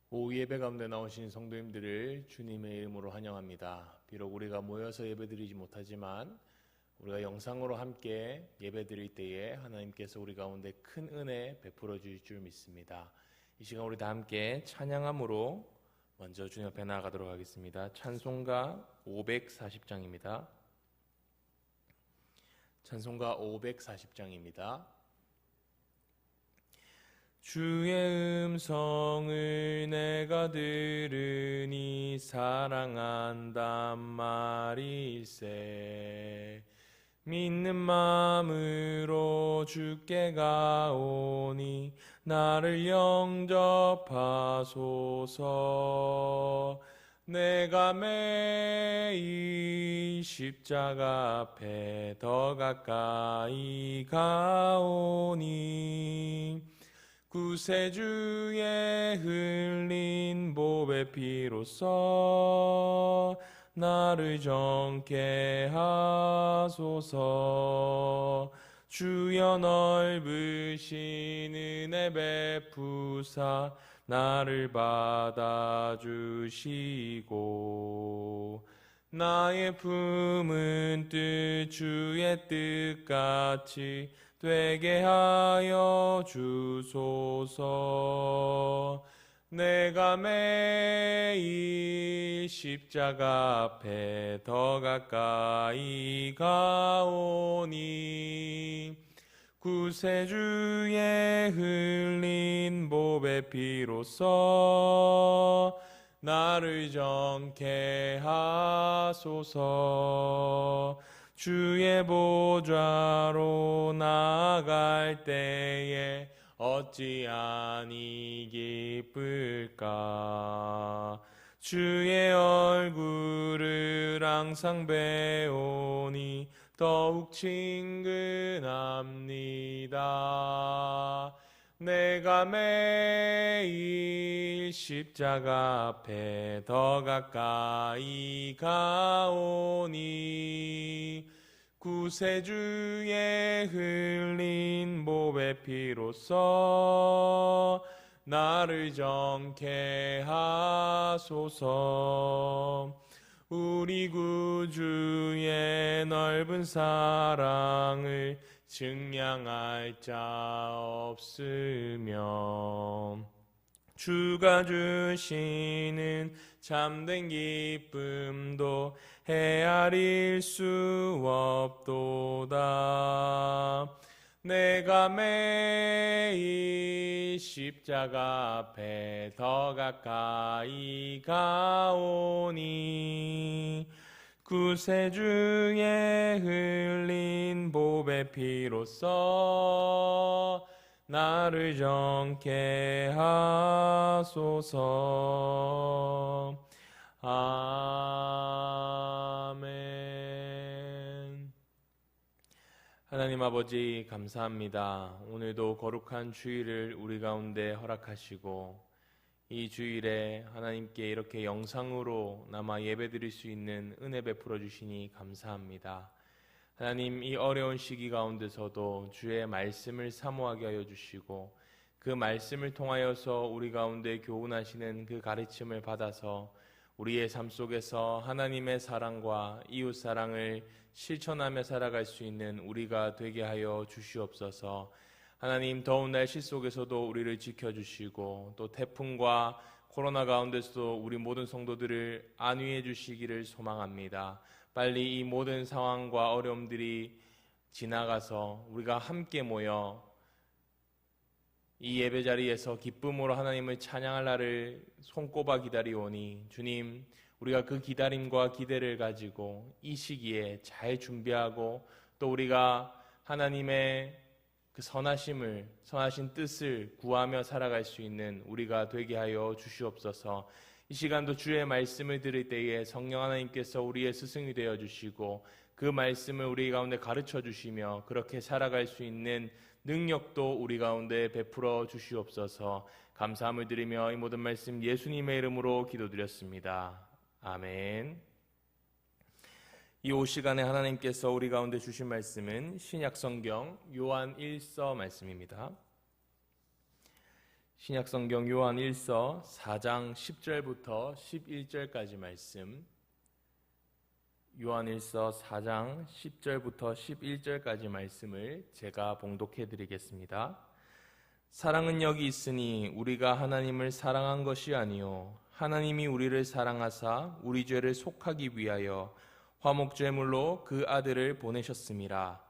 오후 예배 가운데 나오신 성도님들을 주님의 이름으로 환영합니다. 비록 우리가 모여서 예배드리지 못하지만 우리가 영상으로 함께 예배드릴 때에 하나님께서 우리 가운데 큰 은혜 베풀어 주실 줄 믿습니다. 이 시간 우리 다 함께 찬양함으로 먼저 주님 앞에 나아가도록 하겠습니다. 찬송가 540장입니다. 찬송가 540장입니다. 주의 음성을 내가 들으니 사랑한단 말일세. 믿는 마음으로 주께 가오니 나를 영접하소서. 내가 매일 십자가 앞에 더 가까이 가오니 구세주의 흘린 보배 피로써 나를 정케 하소서. 주여 넓으신 은혜 베푸사 나를 받아주시고 나의 품은 뜻 주의 뜻같이 되게 하여 주소서. 내가 매일 십자가 앞에 더 가까이 가오니 구세주의 흘린 보배 피로써 나를 정케 하소서. 주의 보좌로 나아갈 때에 어찌 아니 기쁠까. 주의 얼굴을 항상 배우니 더욱 친근합니다. 내가 매일 십자가 앞에 더 가까이 가오니 구세주의 흘린 보배 피로써 나를 정케 하소서. 우리 구주의 넓은 사랑을 증량할 자 없으며 주가 주시는 참된 기쁨도 헤아릴 수 없도다. 내가 매일 십자가 앞에 더 가까이 가오니 구세주의 흘린 보배 피로써 나를 정케 하소서. 아멘. 하나님 아버지 감사합니다. 오늘도 거룩한 주일을 우리 가운데 허락하시고 이 주일에 하나님께 이렇게 영상으로 남아 예배드릴 수 있는 은혜 베풀어 주시니 감사합니다. 하나님, 이 어려운 시기 가운데서도 주의 말씀을 사모하게 하여 주시고 그 말씀을 통하여서 우리 가운데 교훈하시는 그 가르침을 받아서 우리의 삶 속에서 하나님의 사랑과 이웃 사랑을 실천하며 살아갈 수 있는 우리가 되게 하여 주시옵소서. 하나님, 더운 날씨 속에서도 우리를 지켜주시고 또 태풍과 코로나 가운데서도 우리 모든 성도들을 안위해 주시기를 소망합니다. 빨리 이 모든 상황과 어려움들이 지나가서 우리가 함께 모여 이 예배 자리에서 기쁨으로 하나님을 찬양할 날을 손꼽아 기다리오니 주님, 우리가 그 기다림과 기대를 가지고 이 시기에 잘 준비하고 또 우리가 하나님의 그 선하신 뜻을 구하며 살아갈 수 있는 우리가 되게 하여 주시옵소서. 이 시간도 주의 말씀을 들을 때에 성령 하나님께서 우리의 스승이 되어 주시고 그 말씀을 우리 가운데 가르쳐 주시며 그렇게 살아갈 수 있는 능력도 우리 가운데 베풀어 주시옵소서. 감사함을 드리며 이 모든 말씀 예수님의 이름으로 기도드렸습니다. 아멘. 이 오후 시간에 하나님께서 우리 가운데 주신 말씀은 신약성경 요한 1서 말씀입니다. 신약성경 요한 1서 4장 10절부터 11절까지 말씀, 요한 1서 4장 10절부터 11절까지 말씀을 제가 봉독해 드리겠습니다. 사랑은 여기 있으니 우리가 하나님을 사랑한 것이 아니요 하나님이 우리를 사랑하사 우리 죄를 속하기 위하여 화목제물로 그 아들을 보내셨음이라.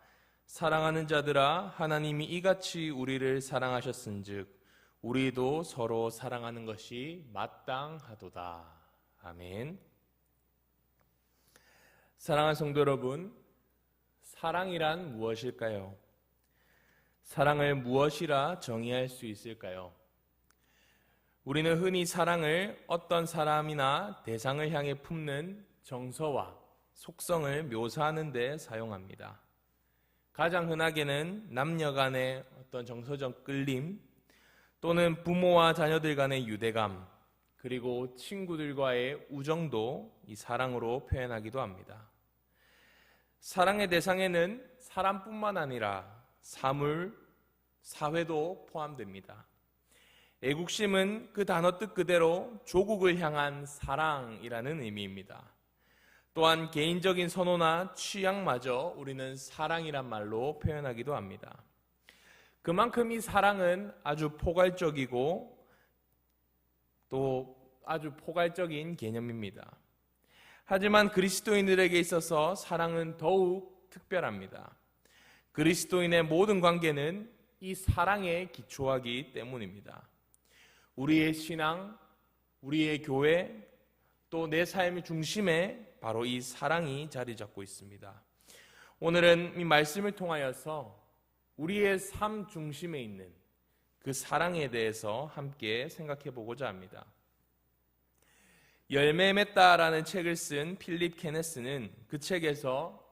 사랑하는 자들아, 하나님이 이같이 우리를 사랑하셨은즉 우리도 서로 사랑하는 것이 마땅하도다. 아멘. 사랑하는 성도 여러분, 사랑이란 무엇일까요? 사랑을 무엇이라 정의할 수 있을까요? 우리는 흔히 사랑을 어떤 사람이나 대상을 향해 품는 정서와 속성을 묘사하는 데 사용합니다. 가장 흔하게는 남녀 간의 어떤 정서적 끌림, 또는 부모와 자녀들 간의 유대감, 그리고 친구들과의 우정도 이 사랑으로 표현하기도 합니다. 사랑의 대상에는 사람뿐만 아니라 사물, 사회도 포함됩니다. 애국심은 그 단어 뜻 그대로 조국을 향한 사랑이라는 의미입니다. 또한 개인적인 선호나 취향마저 우리는 사랑이란 말로 표현하기도 합니다. 그만큼 이 사랑은 아주 포괄적이고 또 아주 포괄적인 개념입니다. 하지만 그리스도인들에게 있어서 사랑은 더욱 특별합니다. 그리스도인의 모든 관계는 이 사랑에 기초하기 때문입니다. 우리의 신앙, 우리의 교회, 또 내 삶의 중심에 바로 이 사랑이 자리 잡고 있습니다. 오늘은 이 말씀을 통하여서 우리의 삶 중심에 있는 그 사랑에 대해서 함께 생각해 보고자 합니다. 열매 맺다라는 책을 쓴 필립 케네스는 그 책에서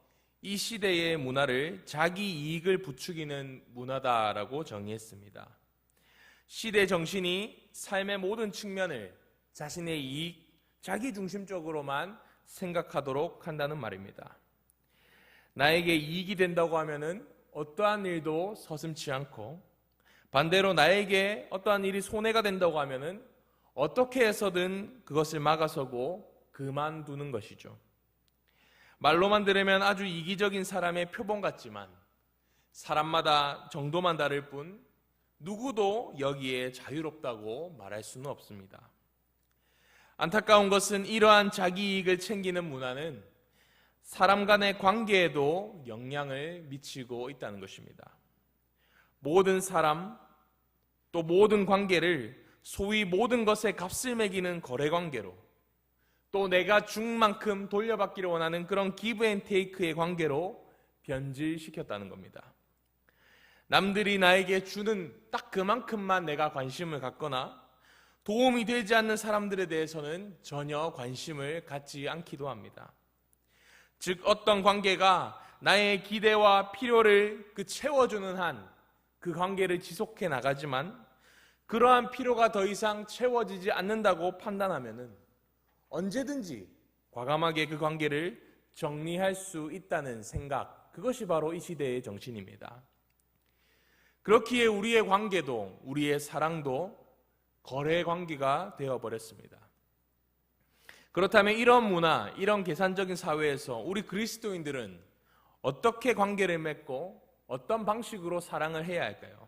이 시대의 문화를 자기 이익을 부추기는 문화다라고 정의했습니다. 시대 정신이 삶의 모든 측면을 자신의 이익, 자기 중심적으로만 생각하도록 한다는 말입니다. 나에게 이익이 된다고 하면은 어떠한 일도 서슴지 않고, 반대로 나에게 어떠한 일이 손해가 된다고 하면은 어떻게 해서든 그것을 막아서고 그만두는 것이죠. 말로만 들으면 아주 이기적인 사람의 표본 같지만 사람마다 정도만 다를 뿐 누구도 여기에 자유롭다고 말할 수는 없습니다. 안타까운 것은 이러한 자기 이익을 챙기는 문화는 사람 간의 관계에도 영향을 미치고 있다는 것입니다. 모든 사람, 또 모든 관계를 소위 모든 것에 값을 매기는 거래관계로, 또 내가 준 만큼 돌려받기를 원하는 그런 기브 앤 테이크의 관계로 변질시켰다는 겁니다. 남들이 나에게 주는 딱 그만큼만 내가 관심을 갖거나 도움이 되지 않는 사람들에 대해서는 전혀 관심을 갖지 않기도 합니다. 즉 어떤 관계가 나의 기대와 필요를 채워주는 한 그 관계를 지속해 나가지만 그러한 필요가 더 이상 채워지지 않는다고 판단하면은 언제든지 과감하게 그 관계를 정리할 수 있다는 생각, 그것이 바로 이 시대의 정신입니다. 그렇기에 우리의 관계도, 우리의 사랑도 거래 관계가 되어버렸습니다. 그렇다면 이런 문화, 이런 계산적인 사회에서 우리 그리스도인들은 어떻게 관계를 맺고 어떤 방식으로 사랑을 해야 할까요?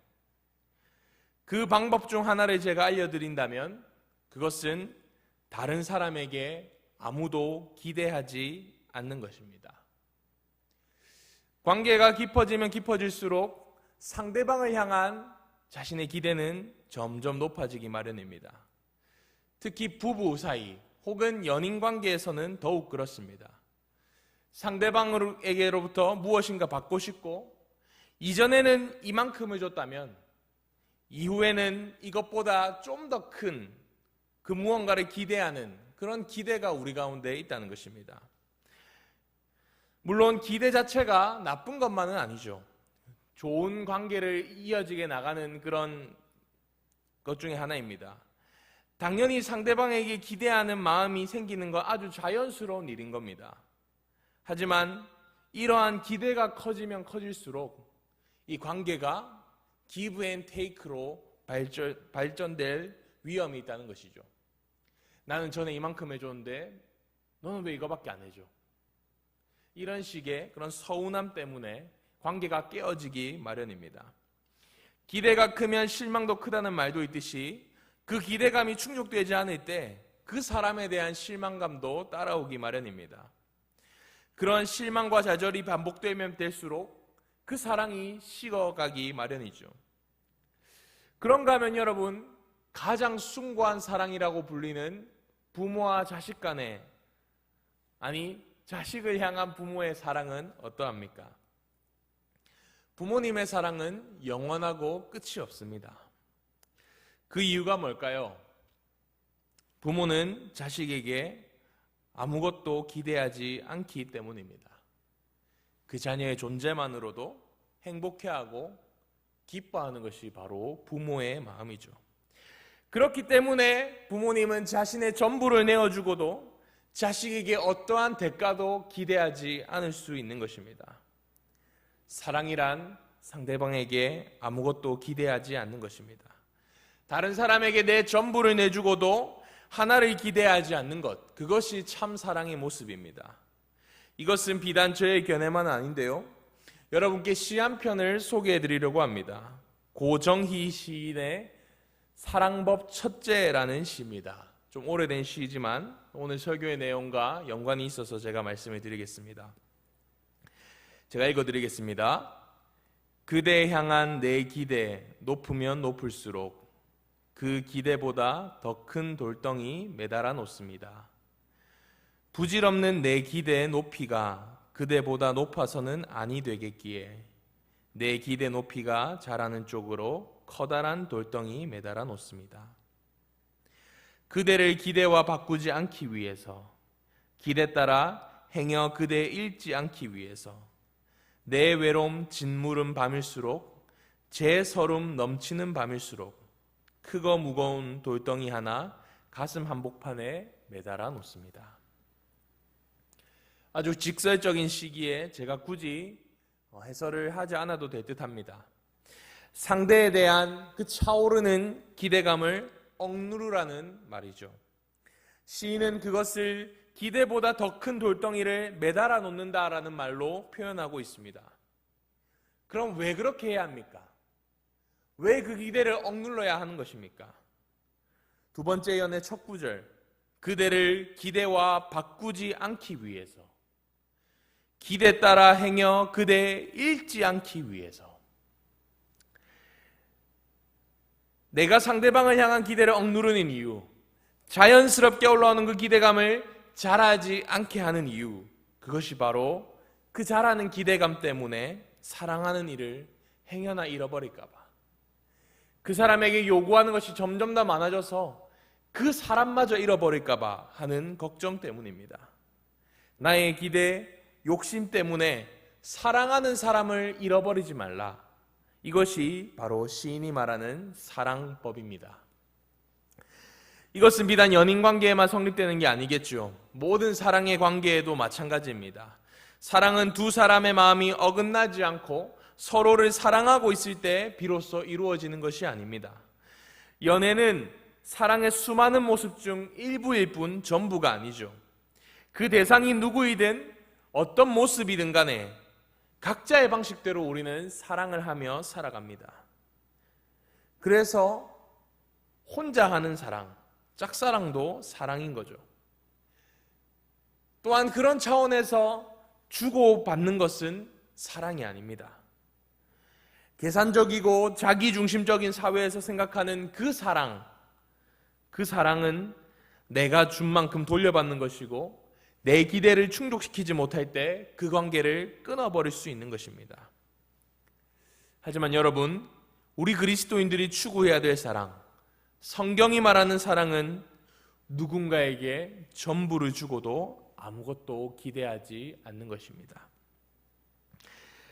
그 방법 중 하나를 제가 알려드린다면 그것은 다른 사람에게 아무도 기대하지 않는 것입니다. 관계가 깊어지면 깊어질수록 상대방을 향한 자신의 기대는 점점 높아지기 마련입니다. 특히 부부 사이 혹은 연인 관계에서는 더욱 그렇습니다. 상대방에게로부터 무엇인가 받고 싶고 이전에는 이만큼을 줬다면 이후에는 이것보다 좀 더 큰 그 무언가를 기대하는 그런 기대가 우리 가운데 있다는 것입니다. 물론 기대 자체가 나쁜 것만은 아니죠. 좋은 관계를 이어지게 나가는 그런 것 중에 하나입니다. 당연히 상대방에게 기대하는 마음이 생기는 건 아주 자연스러운 일인 겁니다. 하지만 이러한 기대가 커지면 커질수록 이 관계가 기브 앤 테이크로 발전될 위험이 있다는 것이죠. 나는 전에 이만큼 해줬는데 너는 왜 이거밖에 안 해줘? 이런 식의 그런 서운함 때문에 관계가 깨어지기 마련입니다. 기대가 크면 실망도 크다는 말도 있듯이 그 기대감이 충족되지 않을 때 그 사람에 대한 실망감도 따라오기 마련입니다. 그런 실망과 좌절이 반복되면 될수록 그 사랑이 식어가기 마련이죠. 그런가 하면 여러분, 가장 숭고한 사랑이라고 불리는 부모와 자식 간의, 아니 자식을 향한 부모의 사랑은 어떠합니까? 부모님의 사랑은 영원하고 끝이 없습니다. 그 이유가 뭘까요? 부모는 자식에게 아무것도 기대하지 않기 때문입니다. 그 자녀의 존재만으로도 행복해하고 기뻐하는 것이 바로 부모의 마음이죠. 그렇기 때문에 부모님은 자신의 전부를 내어주고도 자식에게 어떠한 대가도 기대하지 않을 수 있는 것입니다. 사랑이란 상대방에게 아무것도 기대하지 않는 것입니다. 다른 사람에게 내 전부를 내주고도 하나를 기대하지 않는 것, 그것이 참 사랑의 모습입니다. 이것은 비단 저의 견해만 아닌데요, 여러분께 시 한 편을 소개해 드리려고 합니다. 고정희 시인의 사랑법 첫째라는 시입니다. 좀 오래된 시이지만 오늘 설교의 내용과 연관이 있어서 제가 말씀을 드리겠습니다. 제가 읽어드리겠습니다. 그대 향한 내 기대 높으면 높을수록 그 기대보다 더 큰 돌덩이 매달아 놓습니다. 부질없는 내 기대의 높이가 그대보다 높아서는 아니 되겠기에 내 기대 높이가 자라는 쪽으로 커다란 돌덩이 매달아 놓습니다. 그대를 기대와 바꾸지 않기 위해서, 기대 따라 행여 그대 잃지 않기 위해서 내 외로움 짓무른 밤일수록 제 서름 넘치는 밤일수록 크고 무거운 돌덩이 하나 가슴 한복판에 매달아 놓습니다. 아주 직설적인 시기에 제가 굳이 해설을 하지 않아도 될 듯합니다. 상대에 대한 그 차오르는 기대감을 억누르라는 말이죠. 시인은 그것을 기대보다 더 큰 돌덩이를 매달아 놓는다라는 말로 표현하고 있습니다. 그럼 왜 그렇게 해야 합니까? 왜 그 기대를 억눌러야 하는 것입니까? 두 번째 연의 첫 구절, 그대를 기대와 바꾸지 않기 위해서, 기대 따라 행여 그대 잃지 않기 위해서. 내가 상대방을 향한 기대를 억누르는 이유, 자연스럽게 올라오는 그 기대감을 자라지 않게 하는 이유, 그것이 바로 그 자라는 기대감 때문에 사랑하는 일을 행여나 잃어버릴까 봐, 그 사람에게 요구하는 것이 점점 더 많아져서 그 사람마저 잃어버릴까 봐 하는 걱정 때문입니다. 나의 기대, 욕심 때문에 사랑하는 사람을 잃어버리지 말라. 이것이 바로 시인이 말하는 사랑법입니다. 이것은 비단 연인 관계에만 성립되는 게 아니겠죠. 모든 사랑의 관계에도 마찬가지입니다. 사랑은 두 사람의 마음이 어긋나지 않고 서로를 사랑하고 있을 때 비로소 이루어지는 것이 아닙니다. 연애는 사랑의 수많은 모습 중 일부일 뿐 전부가 아니죠. 그 대상이 누구이든 어떤 모습이든 간에 각자의 방식대로 우리는 사랑을 하며 살아갑니다. 그래서 혼자 하는 사랑, 짝사랑도 사랑인 거죠. 또한 그런 차원에서 주고받는 것은 사랑이 아닙니다. 계산적이고 자기중심적인 사회에서 생각하는 그 사랑은 내가 준 만큼 돌려받는 것이고 내 기대를 충족시키지 못할 때 그 관계를 끊어버릴 수 있는 것입니다. 하지만 여러분, 우리 그리스도인들이 추구해야 될 사랑, 성경이 말하는 사랑은 누군가에게 전부를 주고도 아무것도 기대하지 않는 것입니다.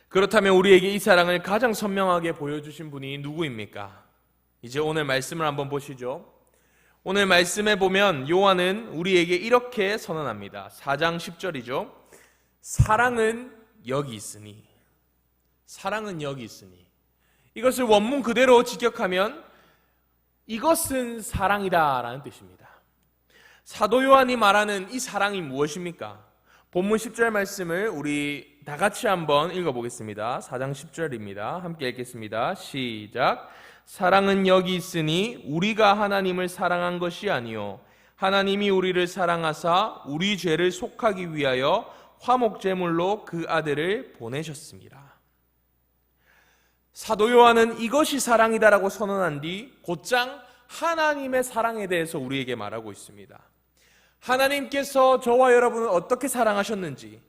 그렇다면 우리에게 이 사랑을 가장 선명하게 보여주신 분이 누구입니까? 이제 오늘 말씀을 한번 보시죠. 오늘 말씀에 보면 요한은 우리에게 이렇게 선언합니다. 4장 10절이죠. 사랑은 여기 있으니. 이것을 원문 그대로 직역하면 이것은 사랑이다라는 뜻입니다. 사도 요한이 말하는 이 사랑이 무엇입니까? 본문 10절 말씀을 우리 다 같이 한번 읽어보겠습니다. 4장 10절입니다. 함께 읽겠습니다. 시작. 사랑은 여기 있으니 우리가 하나님을 사랑한 것이 아니요 하나님이 우리를 사랑하사 우리 죄를 속하기 위하여 화목제물로 그 아들을 보내셨습니다. 사도 요한은 이것이 사랑이다라고 선언한 뒤 곧장 하나님의 사랑에 대해서 우리에게 말하고 있습니다. 하나님께서 저와 여러분을 어떻게 사랑하셨는지,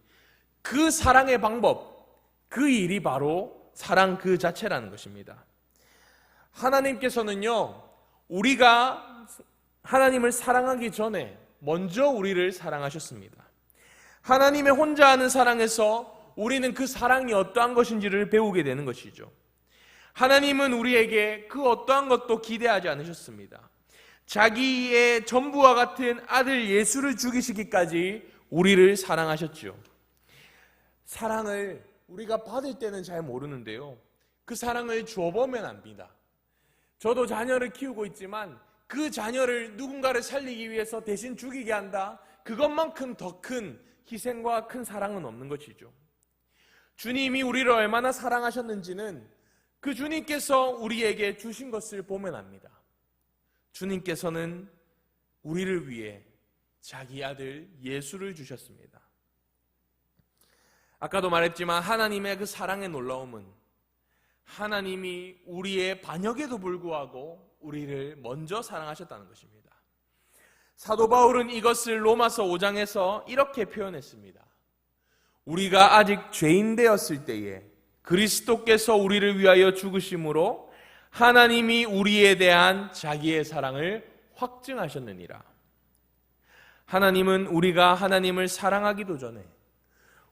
그 사랑의 방법, 그 일이 바로 사랑 그 자체라는 것입니다. 하나님께서는요, 우리가 하나님을 사랑하기 전에 먼저 우리를 사랑하셨습니다. 하나님의 혼자 하는 사랑에서 우리는 그 사랑이 어떠한 것인지를 배우게 되는 것이죠. 하나님은 우리에게 그 어떠한 것도 기대하지 않으셨습니다. 자기의 전부와 같은 아들 예수를 죽이시기까지 우리를 사랑하셨죠. 사랑을 우리가 받을 때는 잘 모르는데요, 그 사랑을 줘보면 압니다. 저도 자녀를 키우고 있지만 그 자녀를 누군가를 살리기 위해서 대신 죽이게 한다, 그것만큼 더 큰 희생과 큰 사랑은 없는 것이죠. 주님이 우리를 얼마나 사랑하셨는지는 그 주님께서 우리에게 주신 것을 보면 압니다. 주님께서는 우리를 위해 자기 아들 예수를 주셨습니다. 아까도 말했지만 하나님의 그 사랑의 놀라움은 하나님이 우리의 반역에도 불구하고 우리를 먼저 사랑하셨다는 것입니다. 사도 바울은 이것을 로마서 5장에서 이렇게 표현했습니다. 우리가 아직 죄인 되었을 때에 그리스도께서 우리를 위하여 죽으심으로 하나님이 우리에 대한 자기의 사랑을 확증하셨느니라. 하나님은 우리가 하나님을 사랑하기도 전에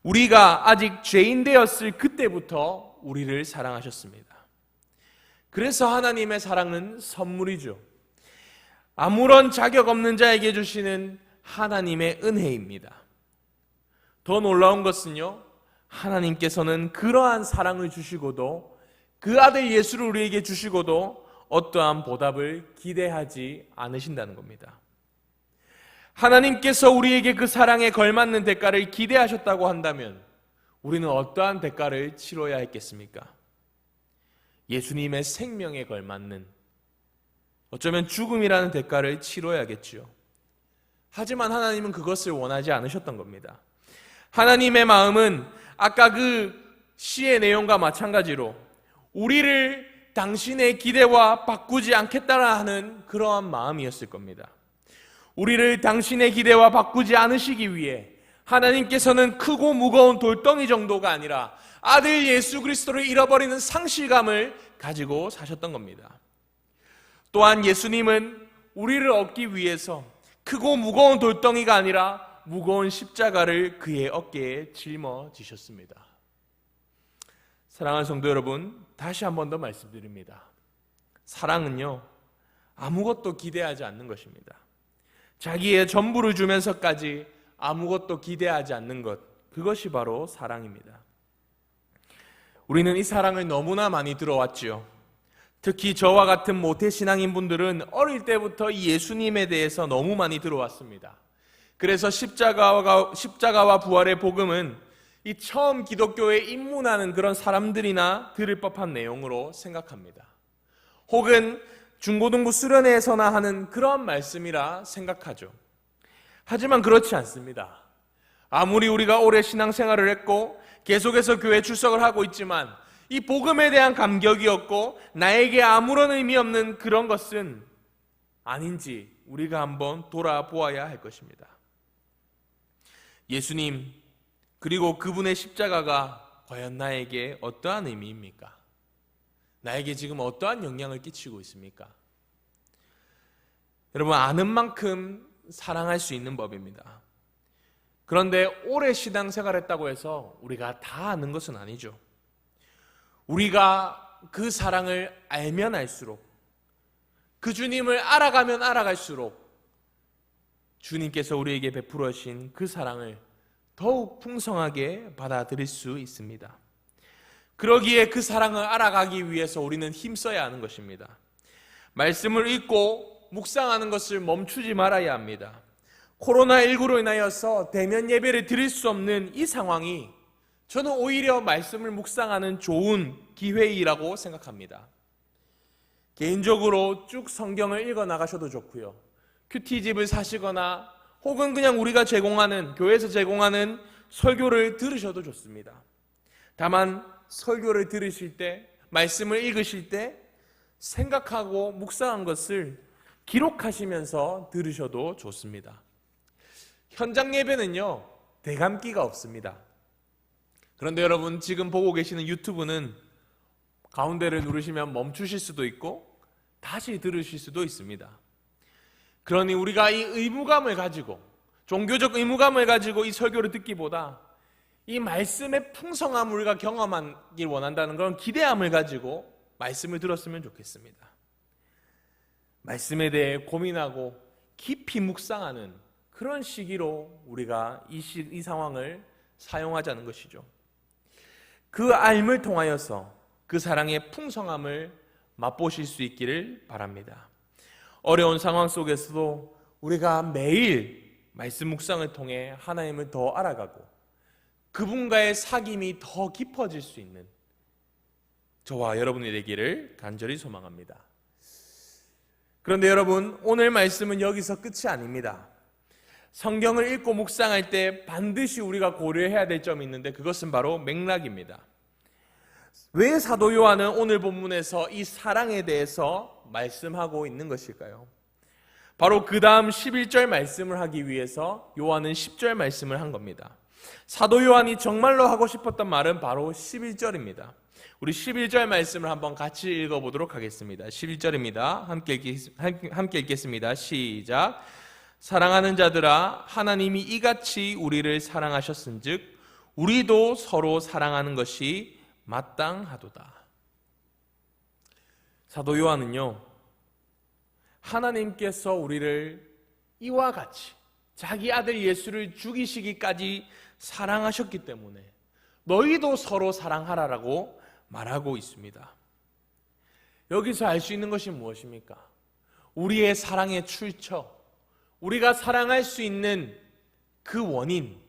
우리가 아직 죄인 되었을 그때부터 우리를 사랑하셨습니다. 그래서 하나님의 사랑은 선물이죠. 아무런 자격 없는 자에게 주시는 하나님의 은혜입니다. 더 놀라운 것은요, 하나님께서는 그러한 사랑을 주시고도 그 아들 예수를 우리에게 주시고도 어떠한 보답을 기대하지 않으신다는 겁니다. 하나님께서 우리에게 그 사랑에 걸맞는 대가를 기대하셨다고 한다면 우리는 어떠한 대가를 치러야 했겠습니까? 예수님의 생명에 걸맞는, 어쩌면 죽음이라는 대가를 치러야겠지요. 하지만 하나님은 그것을 원하지 않으셨던 겁니다. 하나님의 마음은 아까 그 시의 내용과 마찬가지로 우리를 당신의 기대와 바꾸지 않겠다라 하는 그러한 마음이었을 겁니다. 우리를 당신의 기대와 바꾸지 않으시기 위해 하나님께서는 크고 무거운 돌덩이 정도가 아니라 아들 예수 그리스도를 잃어버리는 상실감을 가지고 사셨던 겁니다. 또한 예수님은 우리를 얻기 위해서 크고 무거운 돌덩이가 아니라 무거운 십자가를 그의 어깨에 짊어지셨습니다. 사랑하는 성도 여러분, 다시 한 번 더 말씀드립니다. 사랑은요, 아무것도 기대하지 않는 것입니다. 자기의 전부를 주면서까지 아무것도 기대하지 않는 것, 그것이 바로 사랑입니다. 우리는 이 사랑을 너무나 많이 들어왔지요. 특히 저와 같은 모태신앙인 분들은 어릴 때부터 이 예수님에 대해서 너무 많이 들어왔습니다. 그래서 십자가와 부활의 복음은 이 처음 기독교에 입문하는 그런 사람들이나 들을 법한 내용으로 생각합니다. 혹은 중고등부 수련회에서나 하는 그런 말씀이라 생각하죠. 하지만 그렇지 않습니다. 아무리 우리가 오래 신앙생활을 했고 계속해서 교회 출석을 하고 있지만 이 복음에 대한 감격이 없고 나에게 아무런 의미 없는 그런 것은 아닌지 우리가 한번 돌아보아야 할 것입니다. 예수님 그리고 그분의 십자가가 과연 나에게 어떠한 의미입니까? 나에게 지금 어떠한 영향을 끼치고 있습니까? 여러분, 아는 만큼 사랑할 수 있는 법입니다. 그런데 오래 신앙생활했다고 해서 우리가 다 아는 것은 아니죠. 우리가 그 사랑을 알면 알수록, 그 주님을 알아가면 알아갈수록 주님께서 우리에게 베풀어 주신 그 사랑을 더욱 풍성하게 받아들일 수 있습니다. 그러기에 그 사랑을 알아가기 위해서 우리는 힘써야 하는 것입니다. 말씀을 읽고 묵상하는 것을 멈추지 말아야 합니다. 코로나19로 인하여서 대면 예배를 드릴 수 없는 이 상황이 저는 오히려 말씀을 묵상하는 좋은 기회이라고 생각합니다. 개인적으로 쭉 성경을 읽어 나가셔도 좋고요. 큐티집을 사시거나 혹은 그냥 우리가 제공하는, 교회에서 제공하는 설교를 들으셔도 좋습니다. 다만 설교를 들으실 때, 말씀을 읽으실 때 생각하고 묵상한 것을 기록하시면서 들으셔도 좋습니다. 현장 예배는요, 대감기가 없습니다. 그런데 여러분, 지금 보고 계시는 유튜브는 가운데를 누르시면 멈추실 수도 있고 다시 들으실 수도 있습니다. 그러니 우리가 이 의무감을 가지고, 종교적 의무감을 가지고 이 설교를 듣기보다 이 말씀의 풍성함을 우리가 경험하길 원한다는 그런 기대함을 가지고 말씀을 들었으면 좋겠습니다. 말씀에 대해 고민하고 깊이 묵상하는 그런 시기로 우리가 이 상황을 사용하자는 것이죠. 그 알을 통하여서 그 사랑의 풍성함을 맛보실 수 있기를 바랍니다. 어려운 상황 속에서도 우리가 매일 말씀 묵상을 통해 하나님을 더 알아가고 그분과의 사귐이 더 깊어질 수 있는 저와 여러분이 되기를 간절히 소망합니다. 그런데 여러분, 오늘 말씀은 여기서 끝이 아닙니다. 성경을 읽고 묵상할 때 반드시 우리가 고려해야 될 점이 있는데 그것은 바로 맥락입니다. 왜 사도 요한은 오늘 본문에서 이 사랑에 대해서 말씀하고 있는 것일까요? 바로 그 다음 11절 말씀을 하기 위해서 요한은 10절 말씀을 한 겁니다. 사도 요한이 정말로 하고 싶었던 말은 바로 11절입니다. 우리 11절 말씀을 한번 같이 읽어보도록 하겠습니다. 11절입니다. 함께 읽겠습니다. 시작. 사랑하는 자들아, 하나님이 이같이 우리를 사랑하셨은즉 우리도 서로 사랑하는 것이 마땅하도다. 사도 요한은요, 하나님께서 우리를 이와 같이 자기 아들 예수를 죽이시기까지 사랑하셨기 때문에 너희도 서로 사랑하라라고 말하고 있습니다. 여기서 알 수 있는 것이 무엇입니까? 우리의 사랑의 출처, 우리가 사랑할 수 있는 그 원인,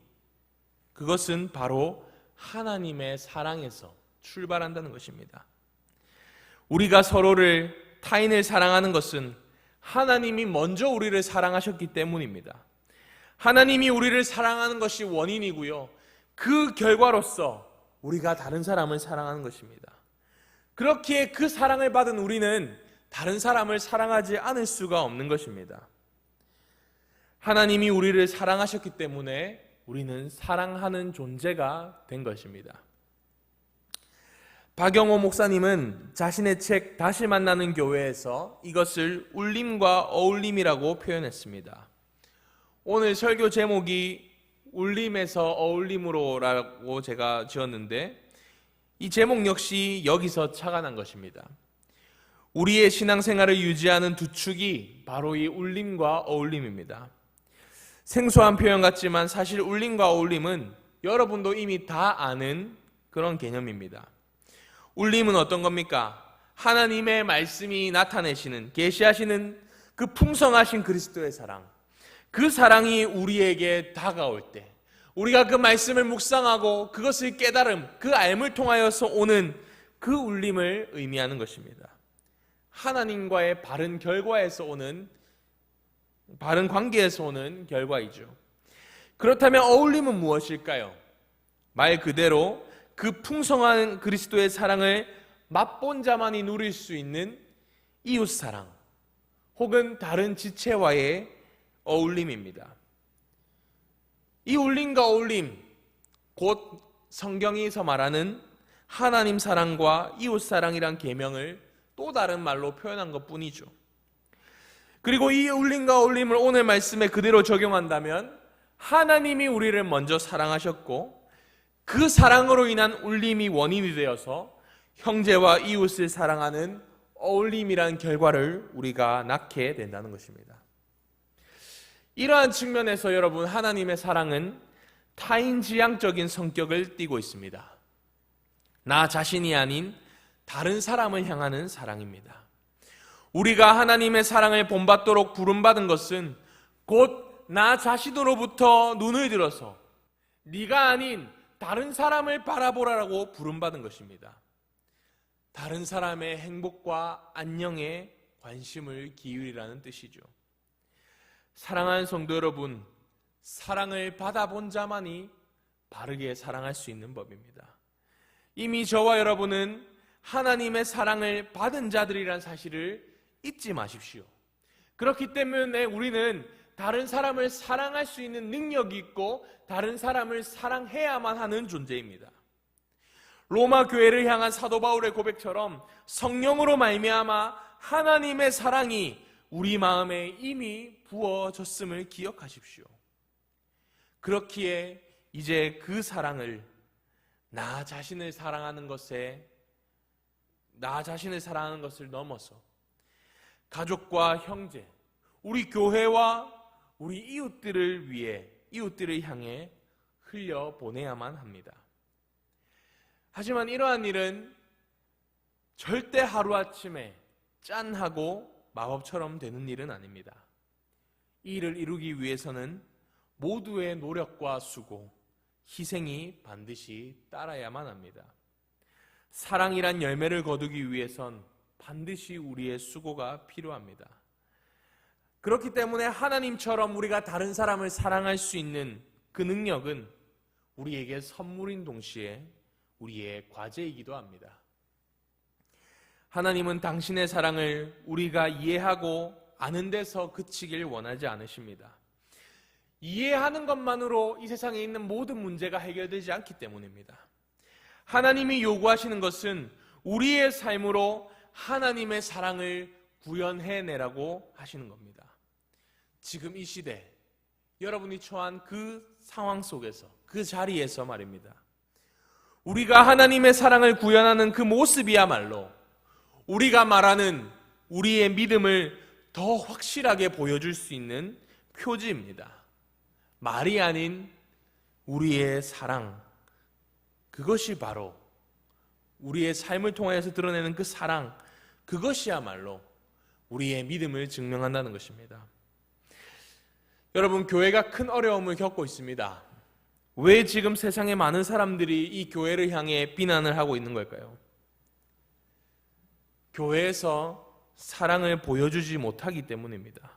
그것은 바로 하나님의 사랑에서 출발한다는 것입니다. 우리가 서로를, 타인을 사랑하는 것은 하나님이 먼저 우리를 사랑하셨기 때문입니다. 하나님이 우리를 사랑하는 것이 원인이고요, 그 결과로서 우리가 다른 사람을 사랑하는 것입니다. 그렇기에 그 사랑을 받은 우리는 다른 사람을 사랑하지 않을 수가 없는 것입니다. 하나님이 우리를 사랑하셨기 때문에 우리는 사랑하는 존재가 된 것입니다. 박영호 목사님은 자신의 책 다시 만나는 교회에서 이것을 울림과 어울림이라고 표현했습니다. 오늘 설교 제목이 울림에서 어울림으로라고 제가 지었는데 이 제목 역시 여기서 착안한 것입니다. 우리의 신앙생활을 유지하는 두 축이 바로 이 울림과 어울림입니다. 생소한 표현 같지만 사실 울림과 어울림은 여러분도 이미 다 아는 그런 개념입니다. 울림은 어떤 겁니까? 하나님의 말씀이 나타내시는, 계시하시는 그 풍성하신 그리스도의 사랑, 그 사랑이 우리에게 다가올 때 우리가 그 말씀을 묵상하고 그것을 깨달음, 그 알을 통하여서 오는 그 울림을 의미하는 것입니다. 하나님과의 바른 결과에서 오는, 바른 관계에서 오는 결과이죠. 그렇다면 어울림은 무엇일까요? 말 그대로 그 풍성한 그리스도의 사랑을 맛본 자만이 누릴 수 있는 이웃사랑 혹은 다른 지체와의 어울림입니다. 이 울림과 어울림, 곧 성경에서 말하는 하나님 사랑과 이웃 사랑이란 계명을 또 다른 말로 표현한 것뿐이죠. 그리고 이 울림과 어울림을 오늘 말씀에 그대로 적용한다면 하나님이 우리를 먼저 사랑하셨고 그 사랑으로 인한 울림이 원인이 되어서 형제와 이웃을 사랑하는 어울림이란 결과를 우리가 낳게 된다는 것입니다. 이러한 측면에서 여러분, 하나님의 사랑은 타인지향적인 성격을 띠고 있습니다. 나 자신이 아닌 다른 사람을 향하는 사랑입니다. 우리가 하나님의 사랑을 본받도록 부름받은 것은 곧 나 자신으로부터 눈을 들어서 네가 아닌 다른 사람을 바라보라라고 부름받은 것입니다. 다른 사람의 행복과 안녕에 관심을 기울이라는 뜻이죠. 사랑하는 성도 여러분, 사랑을 받아본 자만이 바르게 사랑할 수 있는 법입니다. 이미 저와 여러분은 하나님의 사랑을 받은 자들이란 사실을 잊지 마십시오. 그렇기 때문에 우리는 다른 사람을 사랑할 수 있는 능력이 있고 다른 사람을 사랑해야만 하는 존재입니다. 로마 교회를 향한 사도 바울의 고백처럼 성령으로 말미암아 하나님의 사랑이 우리 마음에 이미 부어졌음을 기억하십시오. 그렇기에 이제 그 사랑을 나 자신을 사랑하는 것을 넘어서 가족과 형제, 우리 교회와 우리 이웃들을 향해 흘려보내야만 합니다. 하지만 이러한 일은 절대 하루아침에 짠하고 마법처럼 되는 일은 아닙니다. 이 일을 이루기 위해서는 모두의 노력과 수고, 희생이 반드시 따라야만 합니다. 사랑이란 열매를 거두기 위해선 반드시 우리의 수고가 필요합니다. 그렇기 때문에 하나님처럼 우리가 다른 사람을 사랑할 수 있는 그 능력은 우리에게 선물인 동시에 우리의 과제이기도 합니다. 하나님은 당신의 사랑을 우리가 이해하고 아는 데서 그치길 원하지 않으십니다. 이해하는 것만으로 이 세상에 있는 모든 문제가 해결되지 않기 때문입니다. 하나님이 요구하시는 것은 우리의 삶으로 하나님의 사랑을 구현해내라고 하시는 겁니다. 지금 이 시대, 여러분이 처한 그 상황 속에서, 그 자리에서 말입니다. 우리가 하나님의 사랑을 구현하는 그 모습이야말로 우리가 말하는 우리의 믿음을 더 확실하게 보여줄 수 있는 표지입니다. 말이 아닌 우리의 사랑, 그것이 바로 우리의 삶을 통해서 드러내는 그 사랑, 그것이야말로 우리의 믿음을 증명한다는 것입니다. 여러분, 교회가 큰 어려움을 겪고 있습니다. 왜 지금 세상에 많은 사람들이 이 교회를 향해 비난을 하고 있는 걸까요? 교회에서 사랑을 보여주지 못하기 때문입니다.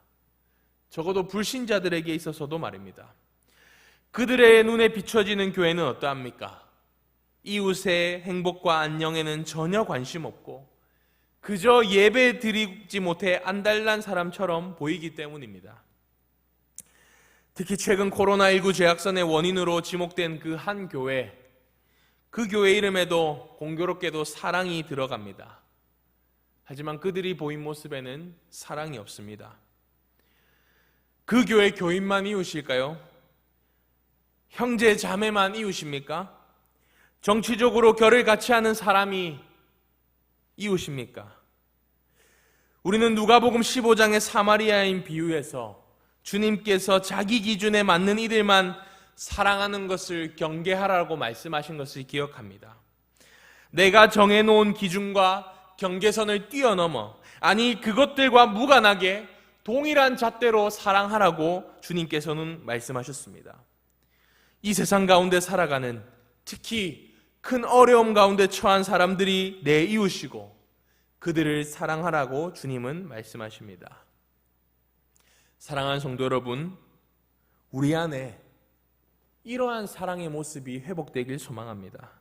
적어도 불신자들에게 있어서도 말입니다. 그들의 눈에 비춰지는 교회는 어떠합니까? 이웃의 행복과 안녕에는 전혀 관심 없고 그저 예배 드리지 못해 안달난 사람처럼 보이기 때문입니다. 특히 최근 코로나19 재확산의 원인으로 지목된 그 한 교회, 그 교회 이름에도 공교롭게도 사랑이 들어갑니다. 하지만 그들이 보인 모습에는 사랑이 없습니다. 그 교회 교인만 이웃일까요? 형제 자매만 이웃입니까? 정치적으로 결을 같이 하는 사람이 이웃입니까? 우리는 누가복음 15장의 사마리아인 비유에서 주님께서 자기 기준에 맞는 이들만 사랑하는 것을 경계하라고 말씀하신 것을 기억합니다. 내가 정해놓은 기준과 경계선을 뛰어넘어, 아니 그것들과 무관하게 동일한 잣대로 사랑하라고 주님께서는 말씀하셨습니다. 이 세상 가운데 살아가는, 특히 큰 어려움 가운데 처한 사람들이 내 이웃이고 그들을 사랑하라고 주님은 말씀하십니다. 사랑하는 성도 여러분, 우리 안에 이러한 사랑의 모습이 회복되길 소망합니다.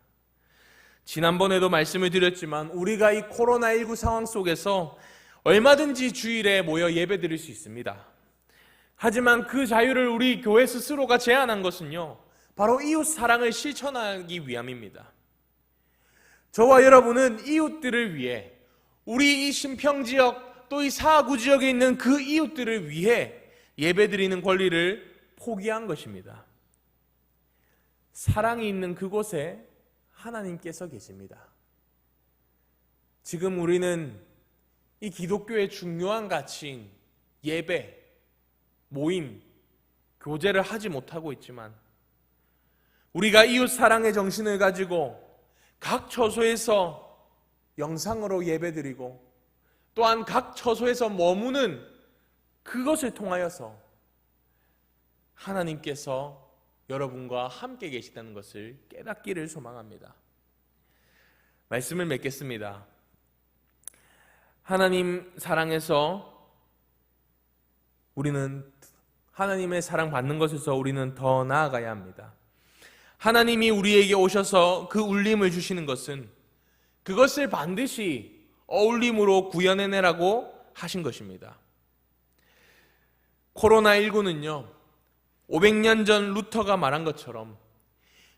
지난번에도 말씀을 드렸지만 우리가 이 코로나19 상황 속에서 얼마든지 주일에 모여 예배 드릴 수 있습니다. 하지만 그 자유를 우리 교회 스스로가 제안한 것은요, 바로 이웃 사랑을 실천하기 위함입니다. 저와 여러분은 이웃들을 위해, 우리 이 신평지역 또 이 사구 지역에 있는 그 이웃들을 위해 예배드리는 권리를 포기한 것입니다. 사랑이 있는 그곳에 하나님께서 계십니다. 지금 우리는 이 기독교의 중요한 가치인 예배, 모임, 교제를 하지 못하고 있지만 우리가 이웃 사랑의 정신을 가지고 각 처소에서 영상으로 예배드리고 또한 각 처소에서 머무는 그것을 통하여서 하나님께서 여러분과 함께 계시다는 것을 깨닫기를 소망합니다. 말씀을 맺겠습니다. 하나님 사랑에서 우리는 하나님의 사랑 받는 것에서 우리는 더 나아가야 합니다. 하나님이 우리에게 오셔서 그 울림을 주시는 것은 그것을 반드시 어울림으로 구현해내라고 하신 것입니다. 코로나19는요, 500년 전 루터가 말한 것처럼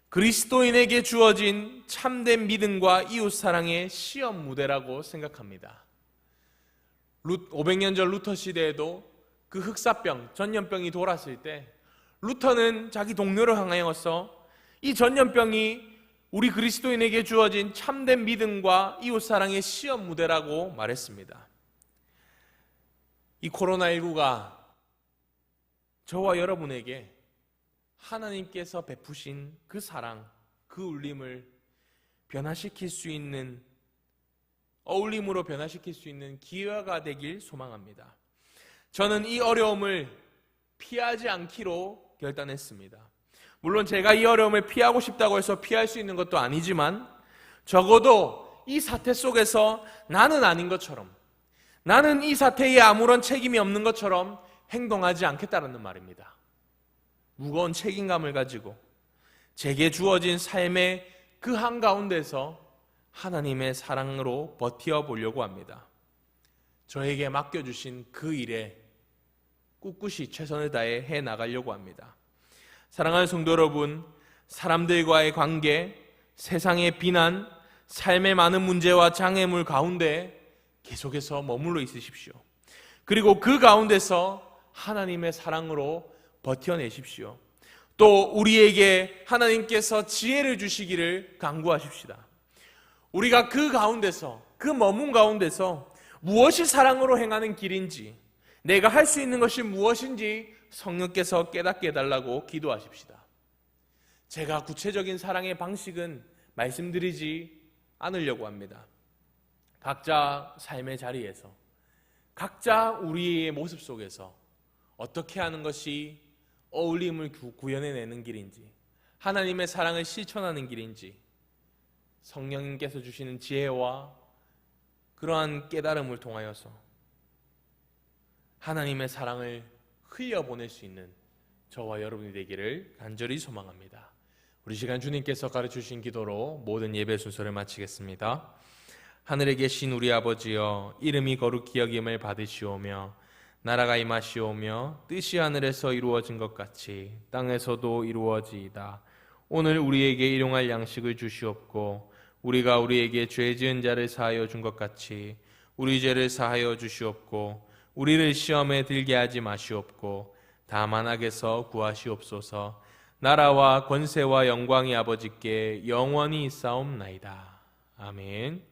그리스도인에게 주어진 참된 믿음과 이웃사랑의 시험 무대라고 생각합니다. 500년 전 루터 시대에도 그 흑사병, 전염병이 돌았을 때 루터는 자기 동료를 향하여서 이 전염병이 우리 그리스도인에게 주어진 참된 믿음과 이웃사랑의 시험 무대라고 말했습니다. 이 코로나19가 저와 여러분에게 하나님께서 베푸신 그 사랑, 그 울림을 변화시킬 수 있는, 어울림으로 변화시킬 수 있는 기회가 되길 소망합니다. 저는 이 어려움을 피하지 않기로 결단했습니다. 물론 제가 이 어려움을 피하고 싶다고 해서 피할 수 있는 것도 아니지만 적어도 이 사태 속에서 나는 아닌 것처럼, 나는 이 사태에 아무런 책임이 없는 것처럼 행동하지 않겠다는 말입니다. 무거운 책임감을 가지고 제게 주어진 삶의 그 한가운데서 하나님의 사랑으로 버티어 보려고 합니다. 저에게 맡겨주신 그 일에 꿋꿋이 최선을 다해 해나가려고 합니다. 사랑하는 성도 여러분, 사람들과의 관계, 세상의 비난, 삶의 많은 문제와 장애물 가운데 계속해서 머물러 있으십시오. 그리고 그 가운데서 하나님의 사랑으로 버텨내십시오. 또 우리에게 하나님께서 지혜를 주시기를 간구하십시다. 우리가 그 가운데서, 그 머문 가운데서 무엇이 사랑으로 행하는 길인지, 내가 할 수 있는 것이 무엇인지 성령께서 깨닫게 해달라고 기도하십시다. 제가 구체적인 사랑의 방식은 말씀드리지 않으려고 합니다. 각자 삶의 자리에서, 각자 우리의 모습 속에서 어떻게 하는 것이 어울림을 구현해내는 길인지, 하나님의 사랑을 실천하는 길인지 성령님께서 주시는 지혜와 그러한 깨달음을 통하여서 하나님의 사랑을 흘려보낼 수 있는 저와 여러분이 되기를 간절히 소망합니다. 우리 시간 주님께서 가르쳐주신 기도로 모든 예배 순서를 마치겠습니다. 하늘에 계신 우리 아버지여, 이름이 거룩히 여김을 받으시오며 나라가 임하시오며 뜻이 하늘에서 이루어진 것 같이 땅에서도 이루어지이다. 오늘 우리에게 일용할 양식을 주시옵고 우리가 우리에게 죄 지은 자를 사하여 준 것 같이 우리 죄를 사하여 주시옵고 우리를 시험에 들게 하지 마시옵고 다만 악에서 구하시옵소서. 나라와 권세와 영광이 아버지께 영원히 있사옵나이다. 아멘.